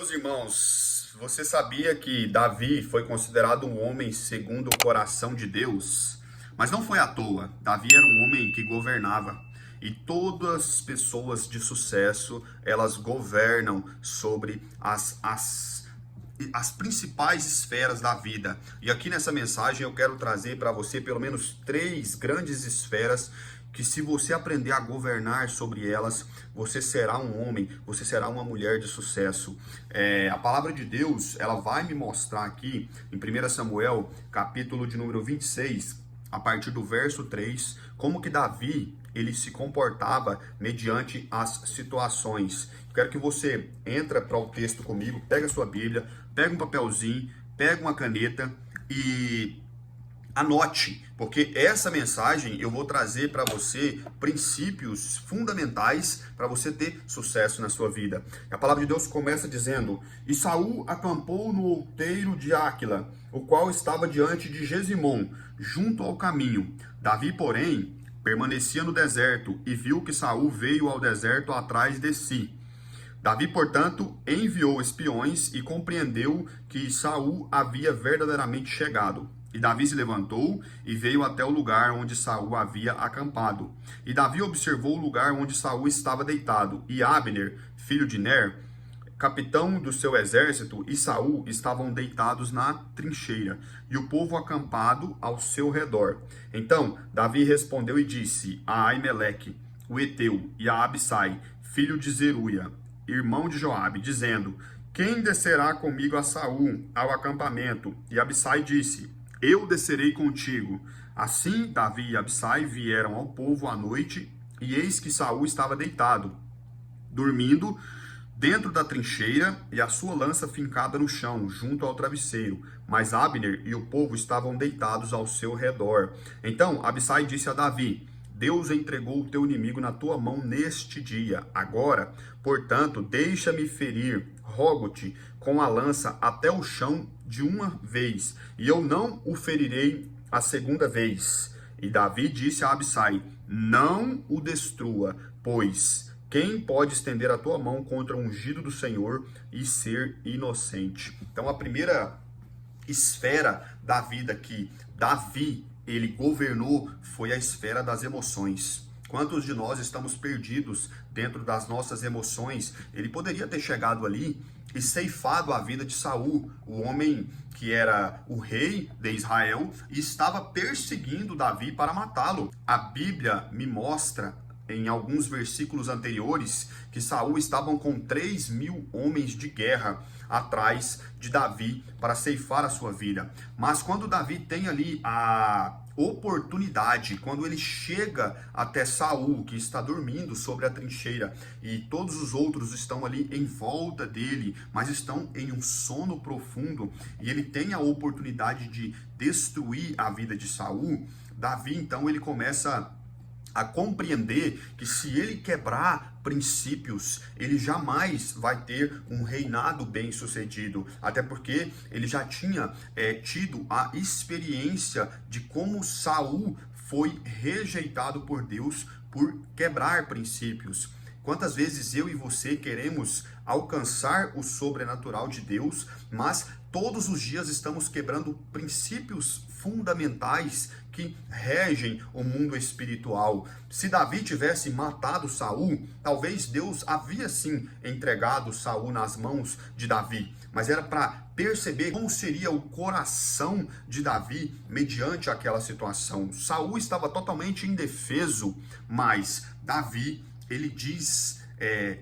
Meus irmãos, você sabia que Davi foi considerado um homem segundo o coração de Deus? Mas não foi à toa. Davi era um homem que governava. E todas as pessoas de sucesso, elas governam sobre as principais esferas da vida. E aqui nessa mensagem eu quero trazer para você pelo menos 3 grandes esferas que, se você aprender a governar sobre elas, você será um homem, você será uma mulher de sucesso. A palavra de Deus, ela vai me mostrar aqui em 1 Samuel, capítulo de número 26, a partir do verso 3, como que Davi ele se comportava mediante as situações. Quero que você entre para o texto comigo, pega a sua Bíblia, pega um papelzinho, pega uma caneta e anote, porque essa mensagem eu vou trazer para você princípios fundamentais para você ter sucesso na sua vida. A palavra de Deus começa dizendo: E Saul acampou no outeiro de Áquila, o qual estava diante de Gesimom, junto ao caminho. Davi, porém, permanecia no deserto e viu que Saul veio ao deserto atrás de si. Davi, portanto, enviou espiões e compreendeu que Saul havia verdadeiramente chegado. E Davi se levantou e veio até o lugar onde Saul havia acampado. E Davi observou o lugar onde Saul estava deitado. E Abner, filho de Ner, capitão do seu exército, e Saul estavam deitados na trincheira, e o povo acampado ao seu redor. Então Davi respondeu e disse a Aimeleque, o Eteu, e a Abissai, filho de Zeruia, irmão de Joabe, dizendo: Quem descerá comigo a Saul ao acampamento? E Abissai disse: Eu descerei contigo. Assim Davi e Abissai vieram ao povo à noite, e eis que Saul estava deitado, dormindo dentro da trincheira, e a sua lança fincada no chão, junto ao travesseiro. Mas Abner e o povo estavam deitados ao seu redor. Então Abissai disse a Davi: Deus entregou o teu inimigo na tua mão neste dia. Agora, portanto, deixa-me ferir, rogo-te, com a lança até o chão de uma vez, e eu não o ferirei a segunda vez. E Davi disse a Abissai: Não o destrua, pois quem pode estender a tua mão contra o ungido do Senhor e ser inocente? Então, a primeira esfera da vida que Davi ele governou foi a esfera das emoções. Quantos de nós estamos perdidos dentro das nossas emoções? Ele poderia ter chegado ali e ceifado a vida de Saul, o homem que era o rei de Israel e estava perseguindo Davi para matá-lo. A Bíblia me mostra em alguns versículos anteriores que Saul estava com 3.000 homens de guerra atrás de Davi para ceifar a sua vida. Mas quando Davi tem ali a oportunidade, quando ele chega até Saul, que está dormindo sobre a trincheira, e todos os outros estão ali em volta dele, mas estão em um sono profundo, e ele tem a oportunidade de destruir a vida de Saul, Davi então ele começa a compreender que, se ele quebrar princípios, ele jamais vai ter um reinado bem sucedido, até porque ele já tinha tido a experiência de como Saul foi rejeitado por Deus por quebrar princípios. Quantas vezes eu e você queremos alcançar o sobrenatural de Deus, mas todos os dias estamos quebrando princípios fundamentais que regem o mundo espiritual. Se Davi tivesse matado Saul, talvez Deus havia sim entregado Saul nas mãos de Davi, mas era para perceber como seria o coração de Davi mediante aquela situação. Saul estava totalmente indefeso, mas Davi, ele diz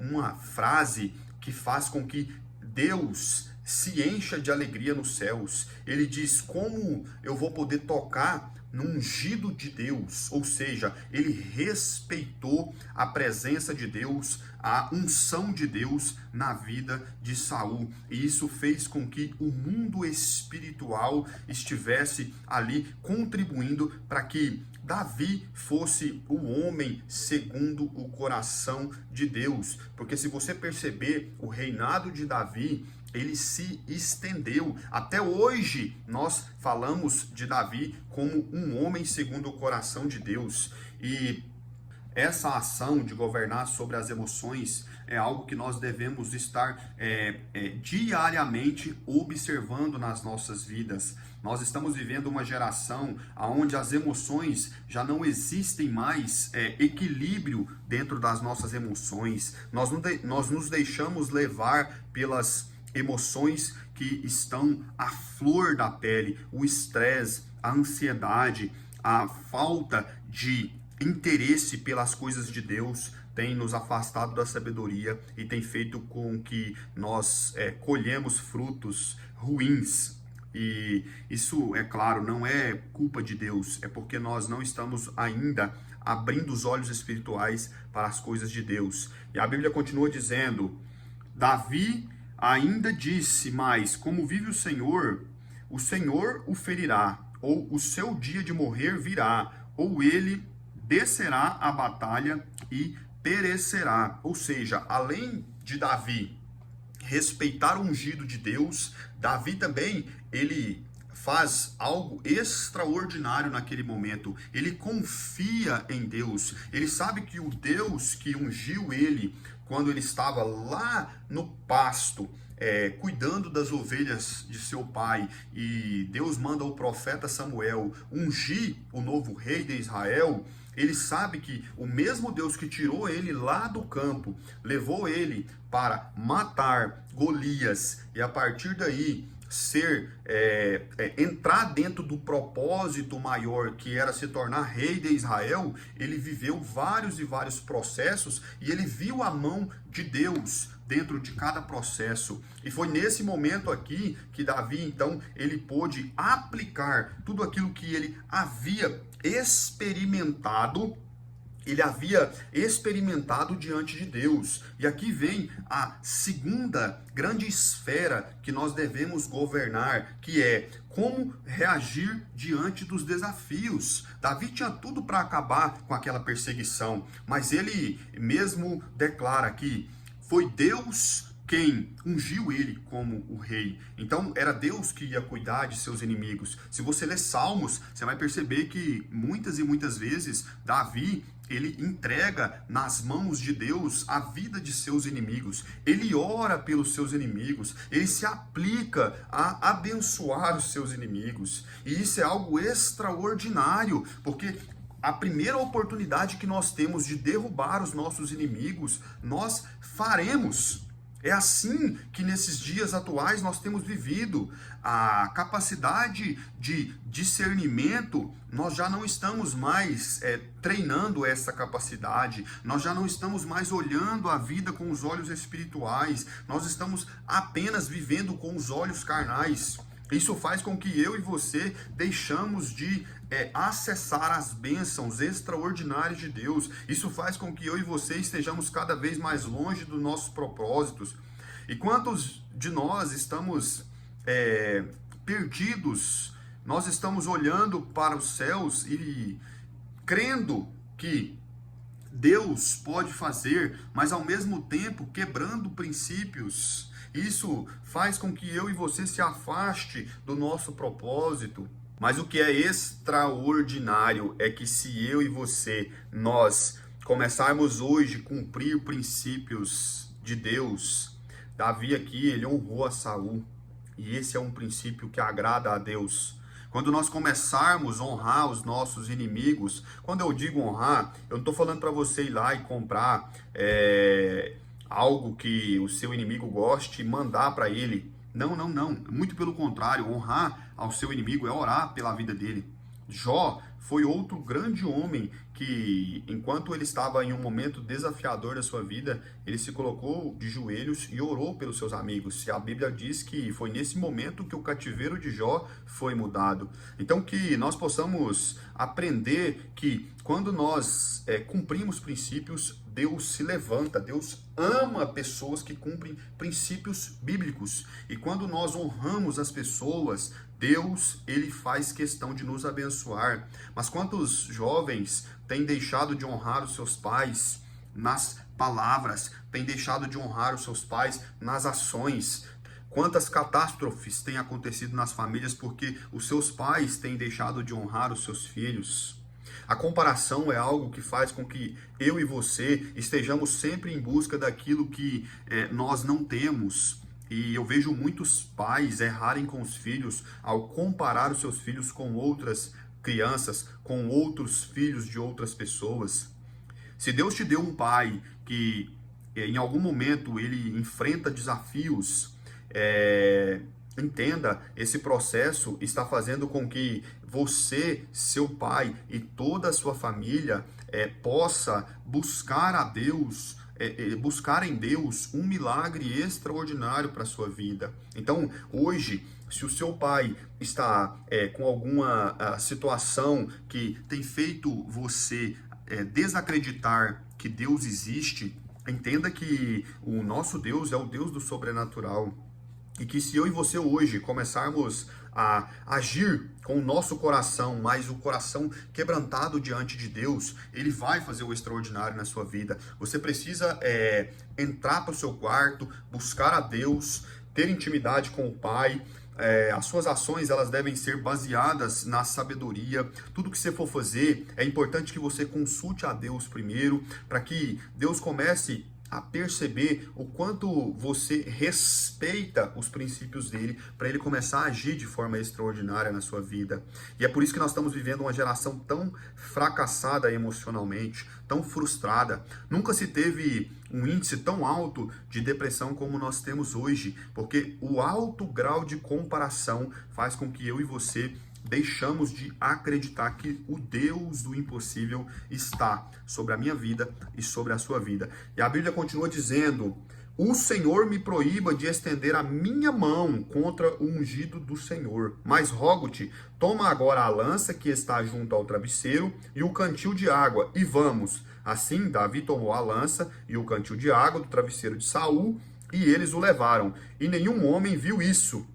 uma frase que faz com que Deus se encha de alegria nos céus. Ele diz: como eu vou poder tocar no ungido de Deus? Ou seja, ele respeitou a presença de Deus, a unção de Deus na vida de Saul. E isso fez com que o mundo espiritual estivesse ali contribuindo para que Davi fosse o homem segundo o coração de Deus. Porque se você perceber, o reinado de Davi, ele se estendeu. Até hoje nós falamos de Davi como um homem segundo o coração de Deus. E essa ação de governar sobre as emoções é algo que nós devemos estar diariamente observando nas nossas vidas. Nós estamos vivendo uma geração onde as emoções já não existem mais equilíbrio dentro das nossas emoções. Nós nos deixamos levar pelas emoções que estão à flor da pele, o estresse, a ansiedade, a falta de interesse pelas coisas de Deus tem nos afastado da sabedoria e tem feito com que nós colhemos frutos ruins. E isso, é claro, não é culpa de Deus, é porque nós não estamos ainda abrindo os olhos espirituais para as coisas de Deus. E a Bíblia continua dizendo: Davi ainda disse, mas como vive o Senhor o ferirá, ou o seu dia de morrer virá, ou ele descerá à batalha e perecerá. Ou seja, além de Davi respeitar o ungido de Deus, Davi também, ele faz algo extraordinário naquele momento. Ele confia em Deus. Ele sabe que o Deus que ungiu ele quando ele estava lá no pasto, cuidando das ovelhas de seu pai, e Deus manda o profeta Samuel ungir o novo rei de Israel. Ele sabe que o mesmo Deus que tirou ele lá do campo, levou ele para matar Golias e a partir daí entrar dentro do propósito maior que era se tornar rei de Israel. Ele viveu vários e vários processos e ele viu a mão de Deus dentro de cada processo. E foi nesse momento aqui que Davi, então, ele pôde aplicar tudo aquilo que ele havia experimentado diante de Deus. E aqui vem a segunda grande esfera que nós devemos governar, que é como reagir diante dos desafios. Davi tinha tudo para acabar com aquela perseguição, mas ele mesmo declara que foi Deus quem ungiu ele como o rei. Então era Deus que ia cuidar de seus inimigos. Se você ler Salmos, você vai perceber que muitas e muitas vezes Davi, ele entrega nas mãos de Deus a vida de seus inimigos. Ele ora pelos seus inimigos. Ele se aplica a abençoar os seus inimigos. E isso é algo extraordinário, porque a primeira oportunidade que nós temos de derrubar os nossos inimigos, nós faremos. É assim que nesses dias atuais nós temos vivido. A capacidade de discernimento, nós já não estamos mais treinando essa capacidade, nós já não estamos mais olhando a vida com os olhos espirituais, nós estamos apenas vivendo com os olhos carnais. Isso faz com que eu e você deixamos de acessar as bênçãos extraordinárias de Deus. Isso faz com que eu e você estejamos cada vez mais longe dos nossos propósitos. E quantos de nós estamos perdidos? Nós estamos olhando para os céus e crendo que Deus pode fazer, mas ao mesmo tempo quebrando princípios. Isso faz com que eu e você se afaste do nosso propósito. Mas o que é extraordinário é que se eu e você, nós começarmos hoje a cumprir princípios de Deus, Davi aqui, ele honrou a Saul. E esse é um princípio que agrada a Deus. Quando nós começarmos a honrar os nossos inimigos, quando eu digo honrar, eu não estou falando para você ir lá e comprar algo que o seu inimigo goste e mandar para ele. Não. Muito pelo contrário, honrar ao seu inimigo é orar pela vida dele. Jó foi outro grande homem que, enquanto ele estava em um momento desafiador da sua vida, ele se colocou de joelhos e orou pelos seus amigos. E a Bíblia diz que foi nesse momento que o cativeiro de Jó foi mudado. Então que nós possamos aprender que quando nós cumprimos princípios, Deus se levanta, Deus ama pessoas que cumprem princípios bíblicos. E quando nós honramos as pessoas, Deus, ele faz questão de nos abençoar. Mas quantos jovens têm deixado de honrar os seus pais nas palavras, têm deixado de honrar os seus pais nas ações? Quantas catástrofes têm acontecido nas famílias porque os seus pais têm deixado de honrar os seus filhos? A comparação é algo que faz com que eu e você estejamos sempre em busca daquilo que nós não temos. E eu vejo muitos pais errarem com os filhos ao comparar os seus filhos com outras crianças, com outros filhos de outras pessoas. Se Deus te deu um pai que em algum momento ele enfrenta desafios, entenda, esse processo está fazendo com que você, seu pai e toda a sua família possa buscar a Deus, buscar em Deus um milagre extraordinário para a sua vida. Então, hoje, se o seu pai está com alguma situação que tem feito você desacreditar que Deus existe, entenda que o nosso Deus é o Deus do sobrenatural. E que se eu e você hoje começarmos a agir com o nosso coração, mas o coração quebrantado diante de Deus, Ele vai fazer o extraordinário na sua vida. Você precisa entrar para o seu quarto, buscar a Deus, ter intimidade com o Pai. As suas ações elas devem ser baseadas na sabedoria. Tudo que você for fazer, é importante que você consulte a Deus primeiro, para que Deus comece a perceber o quanto você respeita os princípios dele, para ele começar a agir de forma extraordinária na sua vida. E é por isso que nós estamos vivendo uma geração tão fracassada emocionalmente, tão frustrada. Nunca se teve um índice tão alto de depressão como nós temos hoje, porque o alto grau de comparação faz com que eu e você deixamos de acreditar que o Deus do impossível está sobre a minha vida e sobre a sua vida. E a Bíblia continua dizendo: o Senhor me proíba de estender a minha mão contra o ungido do Senhor. Mas rogo-te, toma agora a lança que está junto ao travesseiro e o cantil de água, e vamos. Assim Davi tomou a lança e o cantil de água do travesseiro de Saul, e eles o levaram. E nenhum homem viu isso,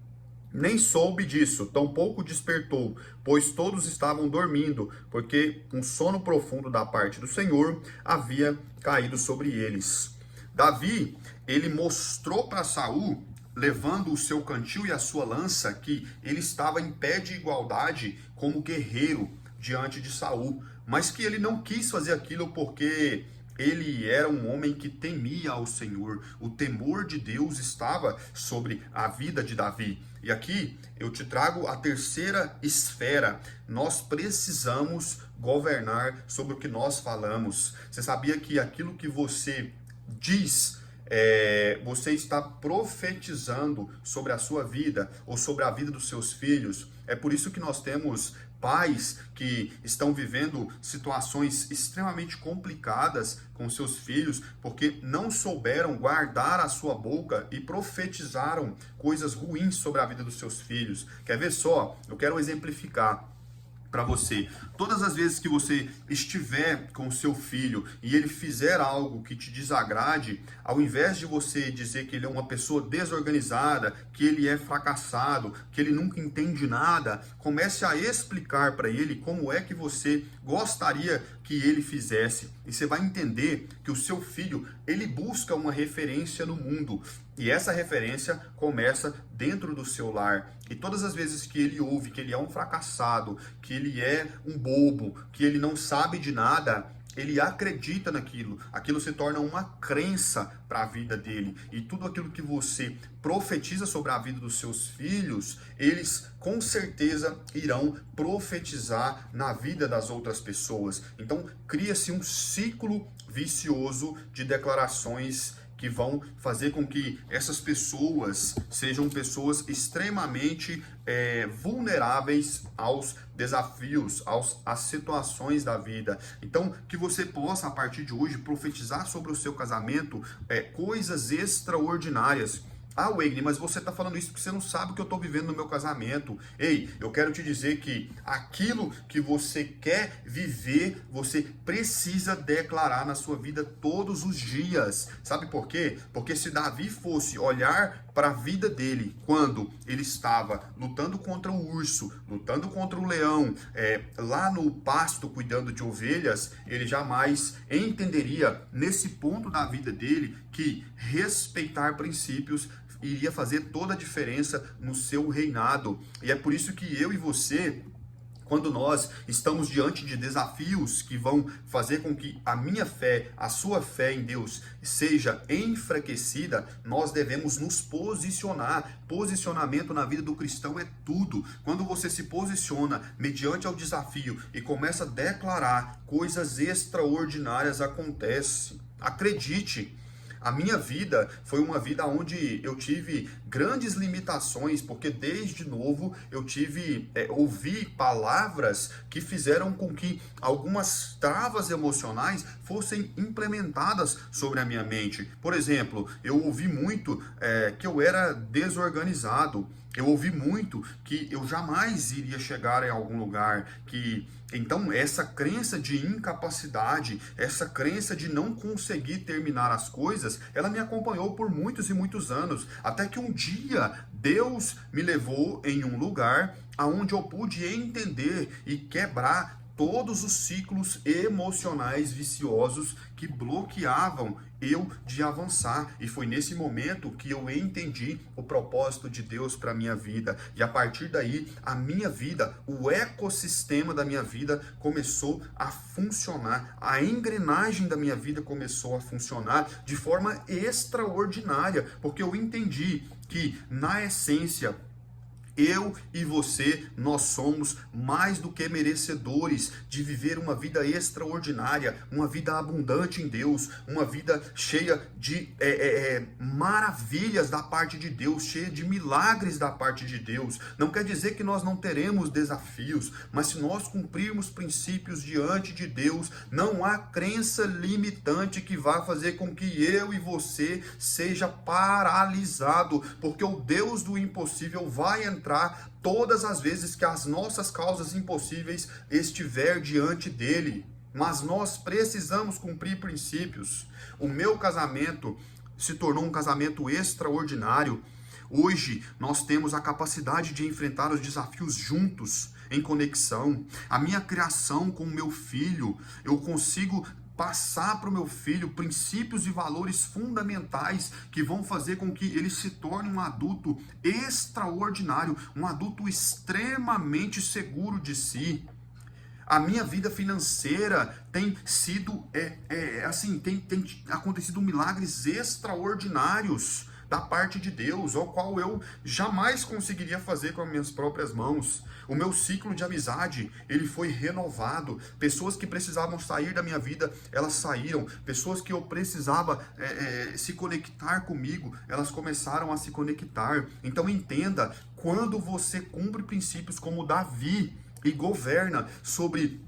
nem soube disso, tampouco despertou, pois todos estavam dormindo, porque um sono profundo da parte do Senhor havia caído sobre eles. Davi, ele mostrou para Saul, levando o seu cantil e a sua lança, que ele estava em pé de igualdade como guerreiro diante de Saul, mas que ele não quis fazer aquilo porque ele era um homem que temia ao Senhor. O temor de Deus estava sobre a vida de Davi. E aqui eu te trago a terceira esfera. Nós precisamos governar sobre o que nós falamos. Você sabia que aquilo que você diz, você está profetizando sobre a sua vida ou sobre a vida dos seus filhos? É por isso que nós temos pais que estão vivendo situações extremamente complicadas com seus filhos, porque não souberam guardar a sua boca e profetizaram coisas ruins sobre a vida dos seus filhos. Quer ver só? Eu quero exemplificar para você. Todas as vezes que você estiver com o seu filho e ele fizer algo que te desagrade, ao invés de você dizer que ele é uma pessoa desorganizada, que ele é fracassado, que ele nunca entende nada, comece a explicar para ele como é que você gostaria que ele fizesse. E você vai entender que o seu filho, ele busca uma referência no mundo. E essa referência começa dentro do seu lar. E todas as vezes que ele ouve que ele é um fracassado, que ele é um bobo, que ele não sabe de nada, ele acredita naquilo. Aquilo se torna uma crença para a vida dele. E tudo aquilo que você profetiza sobre a vida dos seus filhos, eles com certeza irão profetizar na vida das outras pessoas. Então, cria-se um ciclo vicioso de declarações que vão fazer com que essas pessoas sejam pessoas extremamente vulneráveis aos desafios, às situações da vida. Então, que você possa, a partir de hoje, profetizar sobre o seu casamento coisas extraordinárias. Ah, Wagner, mas você está falando isso porque você não sabe o que eu estou vivendo no meu casamento. Ei, eu quero te dizer que aquilo que você quer viver, você precisa declarar na sua vida todos os dias. Sabe por quê? Porque se Davi fosse olhar para a vida dele, quando ele estava lutando contra o urso, lutando contra o leão, lá no pasto cuidando de ovelhas, ele jamais entenderia nesse ponto da vida dele que respeitar princípios iria fazer toda a diferença no seu reinado. E é por isso que eu e você Quando nós estamos diante de desafios que vão fazer com que a minha fé, a sua fé em Deus seja enfraquecida, nós devemos nos posicionar. Posicionamento na vida do cristão é tudo. Quando você se posiciona mediante ao desafio e começa a declarar, coisas extraordinárias acontecem. Acredite. A minha vida foi uma vida onde eu tive grandes limitações, porque desde novo eu ouvi palavras que fizeram com que algumas travas emocionais fossem implementadas sobre a minha mente. Por exemplo, eu ouvi muito que eu era desorganizado. Eu ouvi muito que eu jamais iria chegar em algum lugar, então essa crença de incapacidade, essa crença de não conseguir terminar as coisas, ela me acompanhou por muitos e muitos anos, até que um dia Deus me levou em um lugar aonde eu pude entender e quebrar todos os ciclos emocionais viciosos que bloqueavam eu de avançar. E foi nesse momento que eu entendi o propósito de Deus para a minha vida. E a partir daí, a minha vida, o ecossistema da minha vida começou a funcionar. A engrenagem da minha vida começou a funcionar de forma extraordinária, porque eu entendi que, na essência, eu e você, nós somos mais do que merecedores de viver uma vida extraordinária, uma vida abundante em Deus, uma vida cheia de maravilhas da parte de Deus, cheia de milagres da parte de Deus. Não quer dizer que nós não teremos desafios, mas se nós cumprirmos princípios diante de Deus, não há crença limitante que vá fazer com que eu e você seja paralisado, porque o Deus do impossível vai entrar todas as vezes que as nossas causas impossíveis estiver diante dele. Mas nós precisamos cumprir princípios. O meu casamento se tornou um casamento extraordinário. Hoje nós temos a capacidade de enfrentar os desafios juntos, em conexão. A minha criação com o meu filho, eu consigo passar para o meu filho princípios e valores fundamentais que vão fazer com que ele se torne um adulto extraordinário, um adulto extremamente seguro de si. A minha vida financeira tem sido, tem acontecido milagres extraordinários da parte de Deus, ao qual eu jamais conseguiria fazer com as minhas próprias mãos. O meu ciclo de amizade, ele foi renovado. Pessoas que precisavam sair da minha vida, elas saíram. Pessoas que eu precisava se conectar comigo, elas começaram a se conectar. Então entenda, quando você cumpre princípios como Davi e governa sobre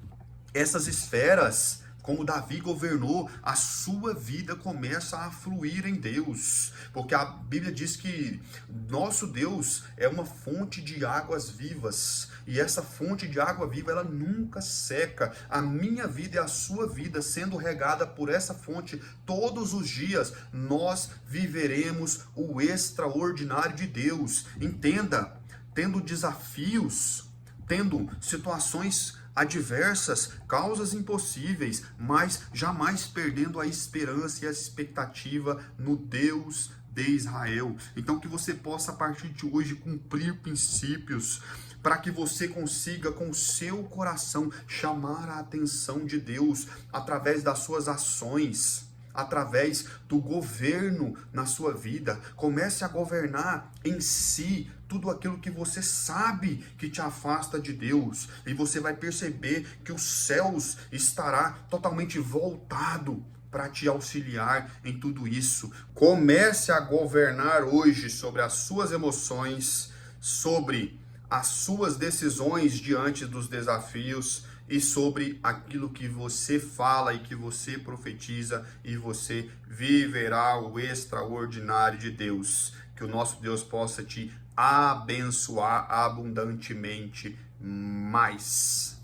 essas esferas, como Davi governou, a sua vida começa a fluir em Deus. Porque a Bíblia diz que nosso Deus é uma fonte de águas vivas. E essa fonte de água viva, ela nunca seca. A minha vida e a sua vida sendo regada por essa fonte todos os dias, nós viveremos o extraordinário de Deus. Entenda, tendo desafios, tendo situações adversas, causas impossíveis, mas jamais perdendo a esperança e a expectativa no Deus de Israel. Então que você possa a partir de hoje cumprir princípios, para que você consiga com o seu coração chamar a atenção de Deus através das suas ações, através do governo na sua vida. Comece a governar em si tudo aquilo que você sabe que te afasta de Deus, e você vai perceber que os céus estará totalmente voltado para te auxiliar em tudo isso. Comece a governar hoje sobre as suas emoções, sobre as suas decisões diante dos desafios e sobre aquilo que você fala e que você profetiza, e você viverá o extraordinário de Deus. Que o nosso Deus possa te abençoar abundantemente mais.